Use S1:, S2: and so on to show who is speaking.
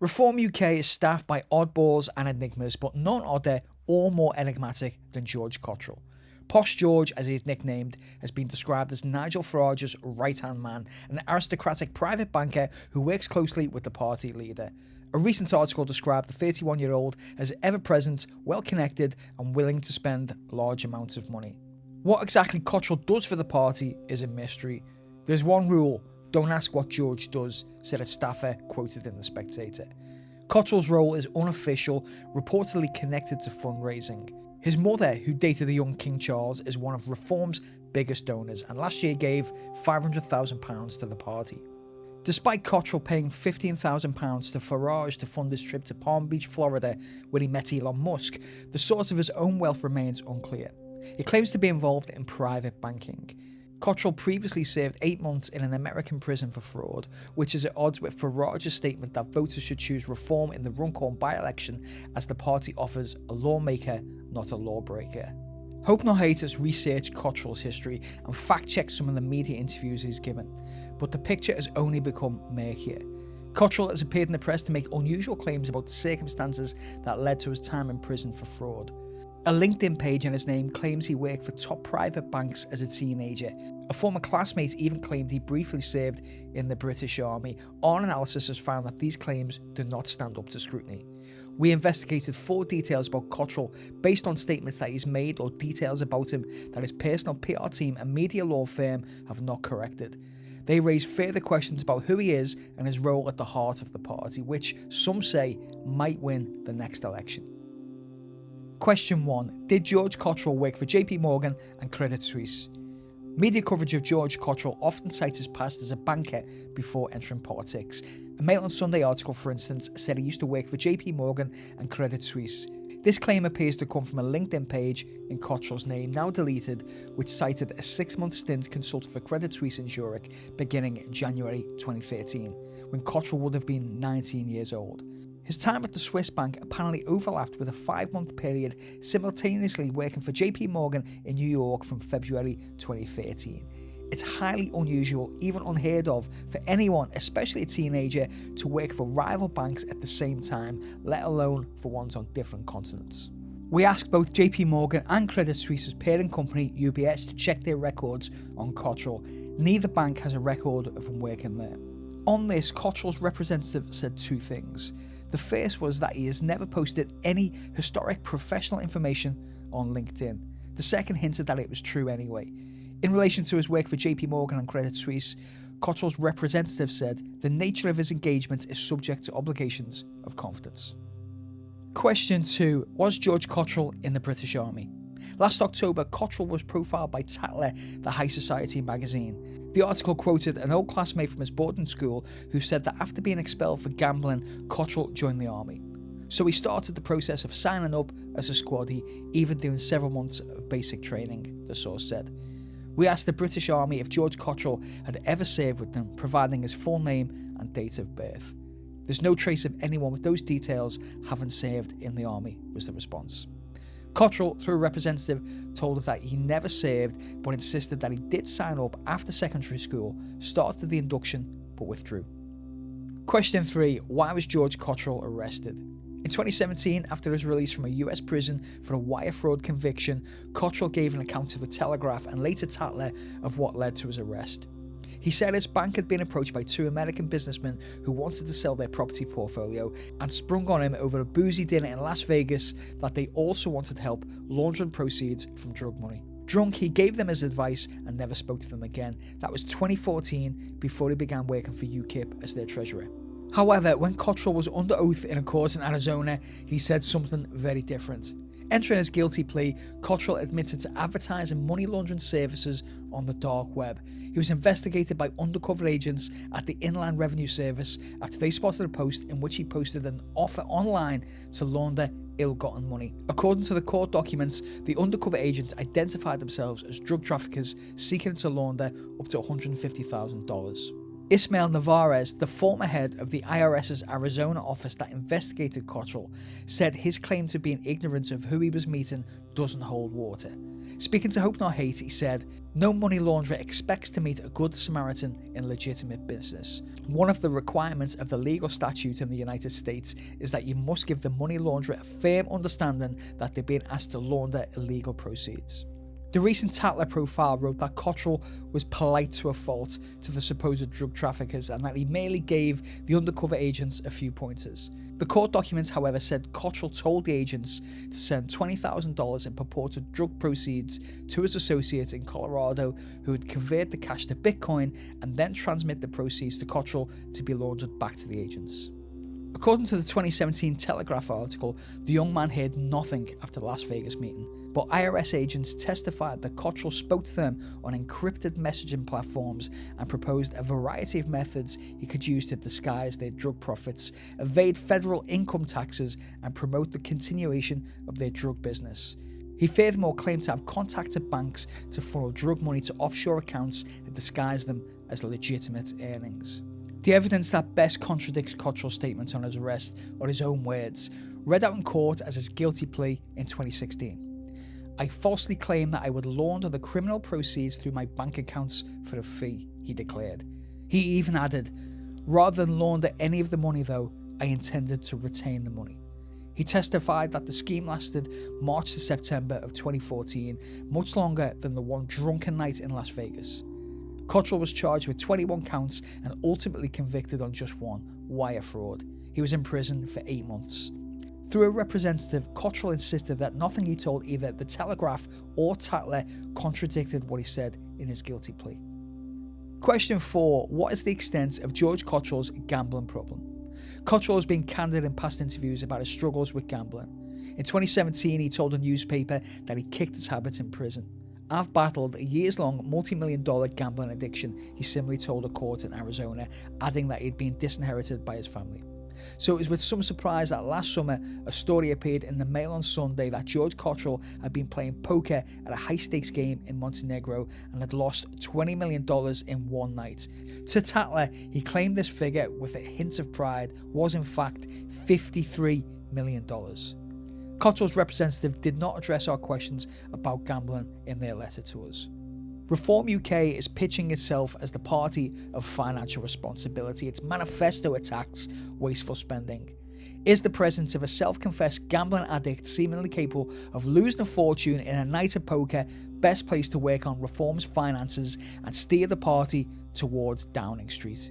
S1: Reform UK is staffed by oddballs and enigmas, but none odder or more enigmatic than George Cottrell. Posh George, as he is nicknamed, has been described as Nigel Farage's right-hand man, an aristocratic private banker who works closely with the party leader. A recent article described the 31-year-old as ever-present, well-connected and willing to spend large amounts of money. What exactly Cottrell does for the party is a mystery. There's one rule: don't ask what George does, said a staffer quoted in The Spectator. Cottrell's role is unofficial, reportedly connected to fundraising. His mother, who dated the young King Charles, is one of Reform's biggest donors and last year gave £500,000 to the party. Despite Cottrell paying £15,000 to Farage to fund his trip to Palm Beach, Florida, when he met Elon Musk, the source of his own wealth remains unclear. He claims to be involved in private banking. Cottrell previously served 8 months in an American prison for fraud, which is at odds with Farage's statement that voters should choose Reform in the Runcorn by-election, as the party offers a lawmaker, not a lawbreaker. Hope Not Hate has researched Cottrell's history and fact-checked some of the media interviews he's given, but the picture has only become murkier. Cottrell has appeared in the press to make unusual claims about the circumstances that led to his time in prison for fraud. A LinkedIn page in his name claims he worked for top private banks as a teenager. A former classmate even claimed he briefly served in the British Army. Our analysis has found that these claims do not stand up to scrutiny. We investigated 4 details about Cottrell based on statements that he's made or details about him that his personal PR team and media law firm have not corrected. They raise further questions about who he is and his role at the heart of the party, which some say might win the next election. Question 1. Did George Cottrell work for JP Morgan and Credit Suisse? Media coverage of George Cottrell often cites his past as a banker before entering politics. A Mail on Sunday article, for instance, said he used to work for JP Morgan and Credit Suisse. This claim appears to come from a LinkedIn page in Cottrell's name, now deleted, which cited a 6-month stint consulting for Credit Suisse in Zurich beginning in January 2013, when Cottrell would have been 19 years old. His time at the Swiss bank apparently overlapped with a 5-month period simultaneously working for JP Morgan in New York from February 2013. It's highly unusual, even unheard of, for anyone, especially a teenager, to work for rival banks at the same time, let alone for ones on different continents. We asked both JP Morgan and Credit Suisse's parent company, UBS, to check their records on Cottrell. Neither bank has a record of him working there. On this, Cottrell's representative said 2 things. The first was that he has never posted any historic professional information on LinkedIn. The second hinted that it was true anyway. In relation to his work for JP Morgan and Credit Suisse, Cottrell's representative said the nature of his engagement is subject to obligations of confidence. Question 2. Was George Cottrell in the British Army? Last October, Cottrell was profiled by Tatler, the high society magazine. The article quoted an old classmate from his boarding school who said that after being expelled for gambling, Cottrell joined the army. So he started the process of signing up as a squaddie, even doing several months of basic training, the source said. We asked the British Army if George Cottrell had ever served with them, providing his full name and date of birth. There's no trace of anyone with those details having served in the army, was the response. Cottrell, through a representative, told us that he never served, but insisted that he did sign up after secondary school, started the induction, but withdrew. Question 3. Why was George Cottrell arrested? In 2017, after his release from a US prison for a wire fraud conviction, Cottrell gave an account to The Telegraph and later Tatler of what led to his arrest. He said his bank had been approached by 2 American businessmen who wanted to sell their property portfolio and sprung on him over a boozy dinner in Las Vegas that they also wanted help laundering proceeds from drug money. Drunk, he gave them his advice and never spoke to them again. That was 2014, before he began working for UKIP as their treasurer. However, when Cottrell was under oath in a court in Arizona, he said something very different. Entering his guilty plea, Cottrell admitted to advertising money laundering services on the dark web. He was investigated by undercover agents at the Inland Revenue Service after they spotted a post in which he posted an offer online to launder ill-gotten money. According to the court documents, the undercover agents identified themselves as drug traffickers seeking to launder up to $150,000. Ismael Navarez, the former head of the IRS's Arizona office that investigated Cottrell, said his claim to being ignorant of who he was meeting doesn't hold water. Speaking to Hope Not Hate, he said, "No money launderer expects to meet a good Samaritan in legitimate business. One of the requirements of the legal statute in the United States is that you must give the money launderer a firm understanding that they're being asked to launder illegal proceeds." The recent Tatler profile wrote that Cottrell was polite to a fault to the supposed drug traffickers and that he merely gave the undercover agents a few pointers. The court documents, however, said Cottrell told the agents to send $20,000 in purported drug proceeds to his associates in Colorado who would convert the cash to Bitcoin and then transmit the proceeds to Cottrell to be laundered back to the agents. According to the 2017 Telegraph article, the young man heard nothing after the Las Vegas meeting, but IRS agents testified that Cottrell spoke to them on encrypted messaging platforms and proposed a variety of methods he could use to disguise their drug profits, evade federal income taxes, and promote the continuation of their drug business. He furthermore claimed to have contacted banks to funnel drug money to offshore accounts and disguise them as legitimate earnings. The evidence that best contradicts Cottrell's statements on his arrest are his own words, read out in court as his guilty plea in 2016. "I falsely claimed that I would launder the criminal proceeds through my bank accounts for a fee," he declared. He even added, "Rather than launder any of the money though, I intended to retain the money." He testified that the scheme lasted March to September of 2014, much longer than the one drunken night in Las Vegas. Cottrell was charged with 21 counts and ultimately convicted on just one, wire fraud. He was in prison for 8 months. Through a representative, Cottrell insisted that nothing he told either the Telegraph or Tatler contradicted what he said in his guilty plea. Question 4. What is the extent of George Cottrell's gambling problem? Cottrell has been candid in past interviews about his struggles with gambling. In 2017, he told a newspaper that he kicked his habits in prison. "I've battled a years-long multi-million-dollar gambling addiction," he similarly told a court in Arizona, adding that he'd been disinherited by his family. So it was with some surprise that last summer a story appeared in the Mail on Sunday that George Cottrell had been playing poker at a high-stakes game in Montenegro and had lost $20 million in one night. To Tatler, he claimed this figure, with a hint of pride, was in fact $53 million. Cottrell's representative did not address our questions about gambling in their letter to us. Reform UK is pitching itself as the party of financial responsibility. Its manifesto attacks wasteful spending. Is the presence of a self-confessed gambling addict seemingly capable of losing a fortune in a night of poker best placed to work on Reform's finances and steer the party towards Downing Street?